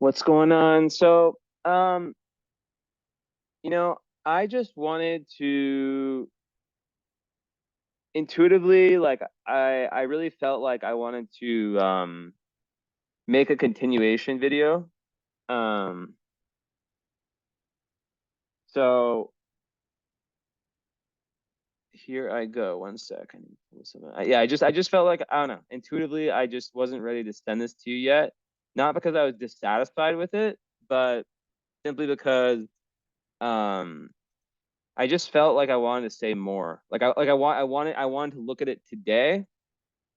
What's going on? Um, you know, I just wanted to intuitively, like, I really felt like I wanted to make a continuation video. Um, so here I go. One second. Yeah, I just felt like, I don't know, intuitively, I just wasn't ready to send this to you yet. Not because I was dissatisfied with it, but simply because um I just felt like I wanted to say more. I wanted to look at it today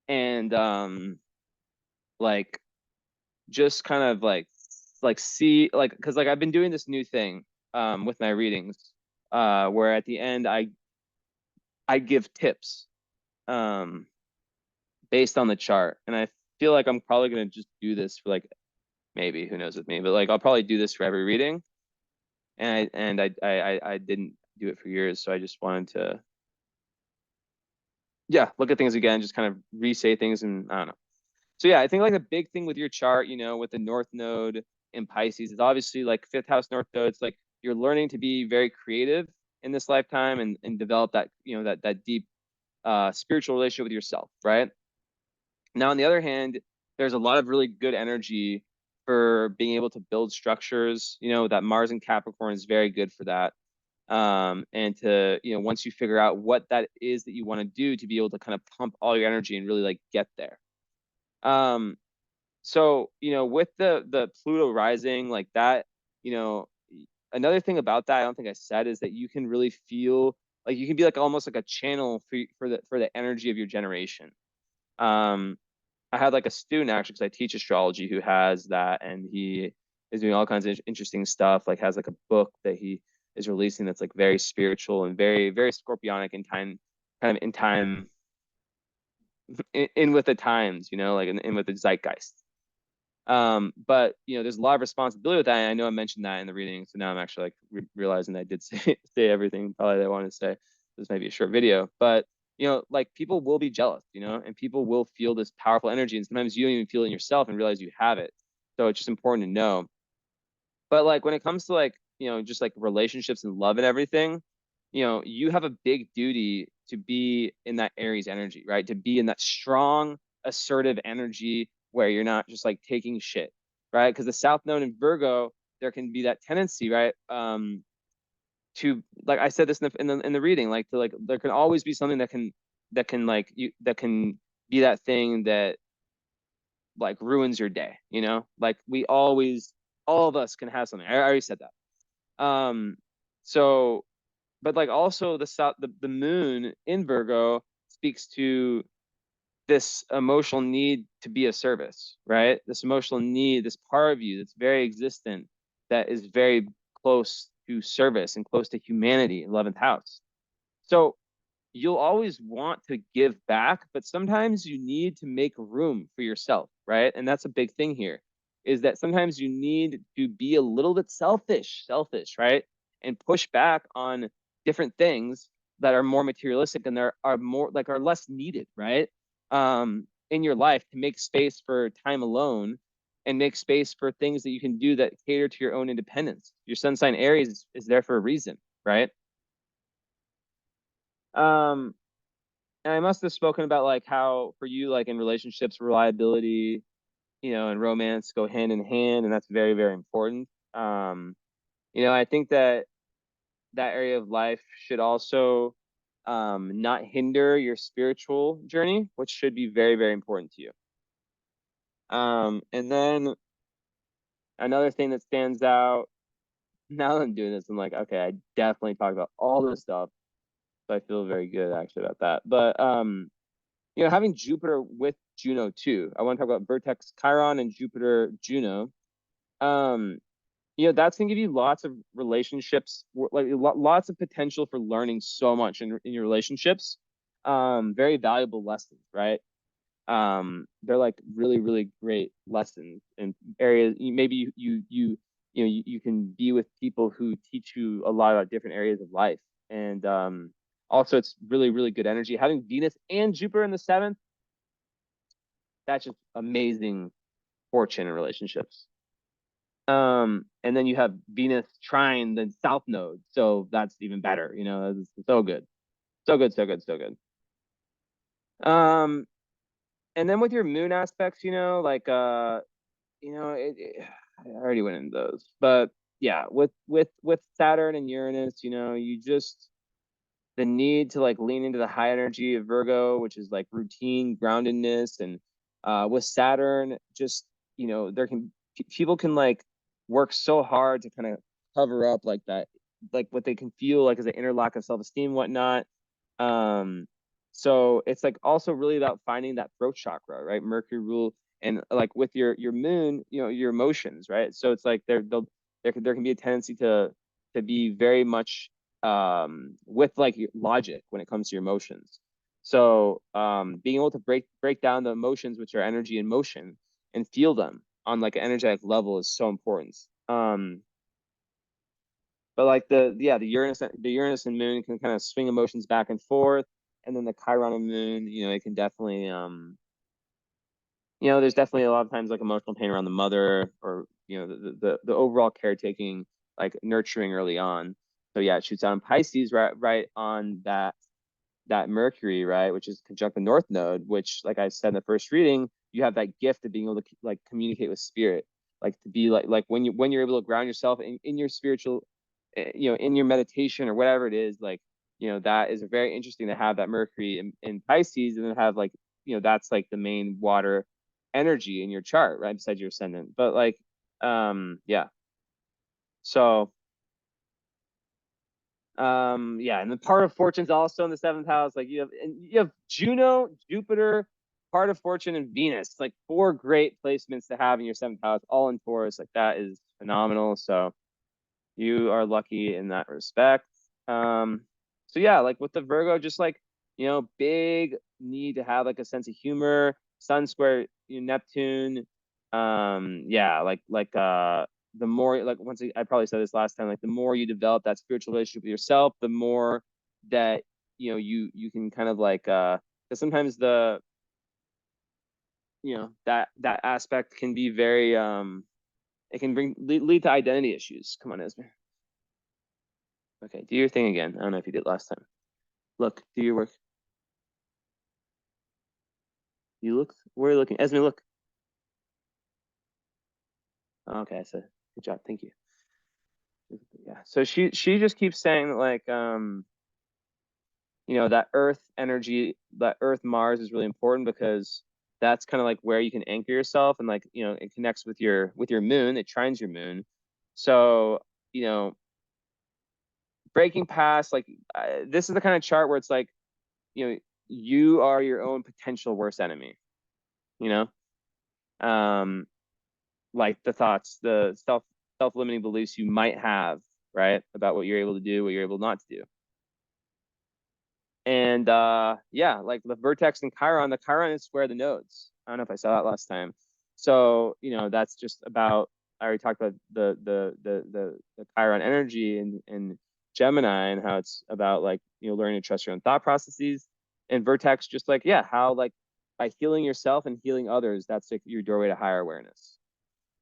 and like just kind of like see like because like I've been doing this new thing with my readings where at the end I give tips um based on the chart, and I feel like I'm probably gonna just do this for like, maybe, who knows with me, but like I'll probably do this for every reading. And I didn't do it for years, so I just wanted to, yeah, look at things again, just kind of re-say things, and I don't know. So yeah, I think like a big thing with your chart, with the North Node in Pisces is obviously like fifth house North Node. It's like you're learning to be very creative in this lifetime, and develop that, that deep spiritual relationship with yourself, right? Now, on the other hand, there's a lot of really good energy for being able to build structures. That Mars and Capricorn is very good for that. And to, once you figure out what that is that you want to do, to be able to kind of pump all your energy and really like get there. Um, so with the Pluto rising like that, you know another thing about that I don't think I said is that you can really feel like you can be like almost like a channel for the energy of your generation. um I had like a student, actually, because I teach astrology, who has that, and he is doing all kinds of interesting stuff, like has like a book that he is releasing that's like very spiritual and very very scorpionic in time, kind of in time, in with the times, like in with the zeitgeist. But there's a lot of responsibility with that. And I know I mentioned that in the reading, so now I'm actually like realizing that I did say everything probably that I wanted to say. This may be a short video, but like people will be jealous, and people will feel this powerful energy, and sometimes you don't even feel it in yourself and realize you have it. So it's just important to know. But like when it comes to like just like relationships and love and everything, you have a big duty to be in that Aries energy, right? To be in that strong, assertive energy where you're not just like taking shit, right? Because the South Node in Virgo, there can be that tendency, right? To, like I said this in the reading, like to like there can always be something that can like you that can be that thing that like ruins your day, like we always, all of us can have something. I already said that. So, but like also the moon in Virgo speaks to this emotional need to be of service, right? This emotional need, this part of you that's very existent, that is very close to service and close to humanity, 11th house. So you'll always want to give back, but sometimes you need to make room for yourself, right? And that's a big thing here, is that sometimes you need to be a little bit selfish, right? And push back on different things that are more materialistic and there are more like are less needed, right? In your life, to make space for time alone and make space for things that you can do that cater to your own independence. Your sun sign Aries is there for a reason, right? Um, And I must have spoken about like how for you, like in relationships, reliability, and romance go hand in hand, and that's very, very important. I think that that area of life should also not hinder your spiritual journey, which should be very, very important to you. And then another thing that stands out, now that I'm doing this, I'm like, okay, I definitely talked about all this stuff. So I feel very good actually about that. But having Jupiter with Juno too. I want to talk about Vertex Chiron and Jupiter Juno. Um, that's gonna give you lots of relationships, like lots of potential for learning so much in your relationships. Very valuable lessons, right? They're like really, really great lessons in areas. Maybe you can be with people who teach you a lot about different areas of life. And also it's really, really good energy. Having Venus and Jupiter in the seventh, that's just amazing fortune in relationships. And then you have Venus trine the south node, so that's even better. It's so good, so good, so good, so good. Um, and then with your moon aspects, like I already went into those, but yeah, with Saturn and Uranus, you just the need to like lean into the high energy of Virgo, which is like routine groundedness, and with Saturn, just there can people can like work so hard to kind of cover up like that, like what they can feel like as an inner lack of self-esteem, whatnot. um so it's like also really about finding that throat chakra, right? Mercury rule, and like with your moon, your emotions, right? So it's like there can be a tendency to be very much with like logic when it comes to your emotions. So being able to break down the emotions, which are energy and motion, and feel them on like an energetic level is so important. But like the Uranus and Moon can kind of swing emotions back and forth, and then the Chiron and Moon, it can definitely there's definitely a lot of times like emotional pain around the mother, or the overall caretaking, like nurturing early on. So yeah, it shoots out in Pisces, right on that Mercury, right, which is conjunct the North Node, which, like I said in the first reading, you have that gift of being able to like communicate with spirit, like to be like when you're able to ground yourself in your spiritual, in your meditation or whatever it is, like that is very interesting to have that Mercury in Pisces, and then have like that's like the main water energy in your chart, right, besides your ascendant. But like yeah, so yeah, and the part of fortune's also in the seventh house. Like you have Juno, Jupiter, part of fortune, and Venus, like four great placements to have in your seventh house, all in Taurus. Like that is phenomenal. So you are lucky in that respect. So yeah, like with the Virgo, just like big need to have like a sense of humor. Sun square Neptune. Yeah, the more, like, once I probably said this last time, like the more you develop that spiritual relationship with yourself, the more that you can kind of like because sometimes that aspect can be very it can lead to identity issues. Come on, Esme. Okay, do your thing again. I don't know if you did last time. Look, do your work. You look. Where are you looking? Esme, look. Okay, I said good job. Thank you. Yeah. So she just keeps saying like that Earth energy, that Earth Mars is really important, because that's kind of like where you can anchor yourself, and like it connects with your moon. It trines your moon. So you know breaking past like this is the kind of chart where it's like you are your own potential worst enemy. You um like the thoughts, the self-limiting beliefs you might have, right, about what you're able to do, what you're able not to do. And yeah, like the vertex and Chiron, the Chiron is square the nodes. I don't know if I saw that last time. So that's just about, I already talked about the Chiron energy in Gemini, and how it's about like learning to trust your own thought processes. And vertex, just like, yeah, how like by healing yourself and healing others, that's like your doorway to higher awareness.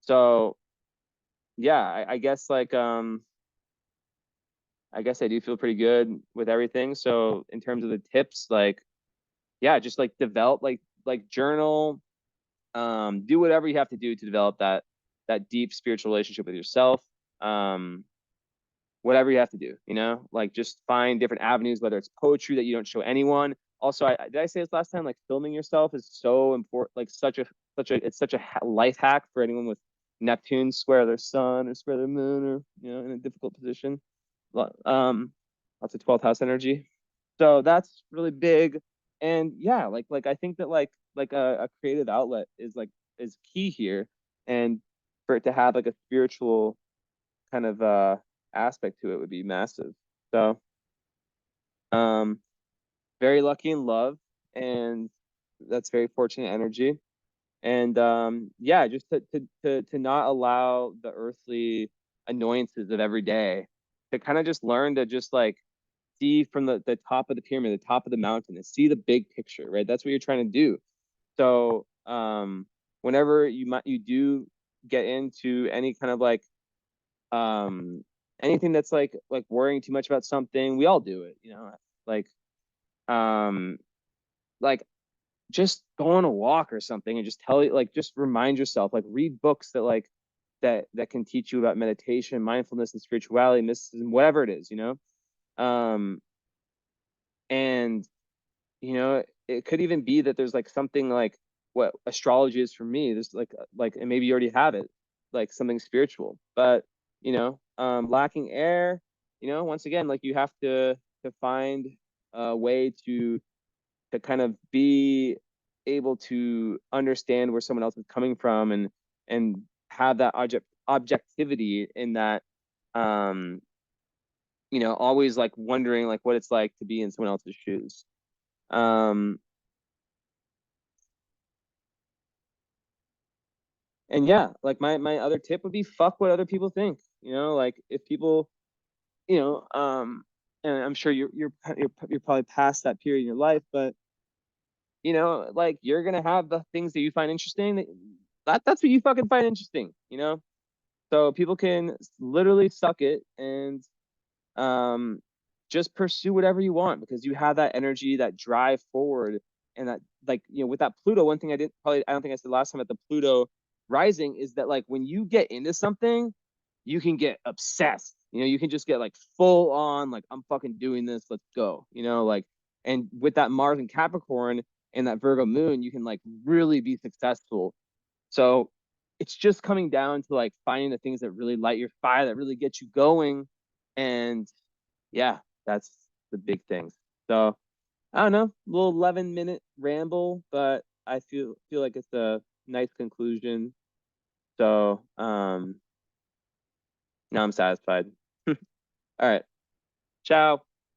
So yeah, I guess like I guess I do feel pretty good with everything. So in terms of the tips, like yeah, just like develop like journal, do whatever you have to do to develop that deep spiritual relationship with yourself. Um, whatever you have to do, like just find different avenues, whether it's poetry that you don't show anyone. Also, did I say this last time? Like filming yourself is so important, like it's such a life hack for anyone with Neptune square their sun or square their moon, or in a difficult position. Lots of 12th house energy. So that's really big. And yeah, like I think that like a creative outlet is key here, and for it to have like a spiritual kind of aspect to it would be massive. So um very lucky in love, and that's very fortunate energy. And yeah, just to not allow the earthly annoyances of every day, to kind of just learn to just like see from the top of the pyramid, the top of the mountain, and see the big picture, right? That's what you're trying to do. So whenever you do get into any kind of um anything that's like worrying too much about something. We all do it, you know, like um like just go on a walk or something and just tell you, like, just remind yourself, like read books that that can teach you about meditation, mindfulness, and spirituality, mysticism, whatever it is, you know. And you know, it could even be that there's like something like what astrology is for me. There's and maybe you already have it, like something spiritual. But you know, lacking air, you know, once again, like you have to find a way to kind of be able to understand where someone else is coming from, and have that objectivity in that, um you know, always like wondering like what it's like to be in someone else's shoes. um and yeah, like my other tip would be fuck what other people think, you know, like if people, you know, and I'm sure you're probably past that period in your life, but you know, like you're gonna have the things that you find interesting, that's what you fucking find interesting, you know. So people can literally suck it, and um just pursue whatever you want, because you have that energy, that drive forward. And that, like, you know, with that Pluto, one thing I don't think I said last time at the Pluto rising, is that like when you get into something, you can get obsessed, you know, you can just get like full on, like, I'm fucking doing this, let's go, you know, like. And with that Mars and Capricorn and that Virgo moon, you can like really be successful. So it's just coming down to like finding the things that really light your fire, that really get you going. And yeah, that's the big things. So I don't know, little 11-minute ramble, but I feel like it's a nice conclusion. So now I'm satisfied. All right. Ciao.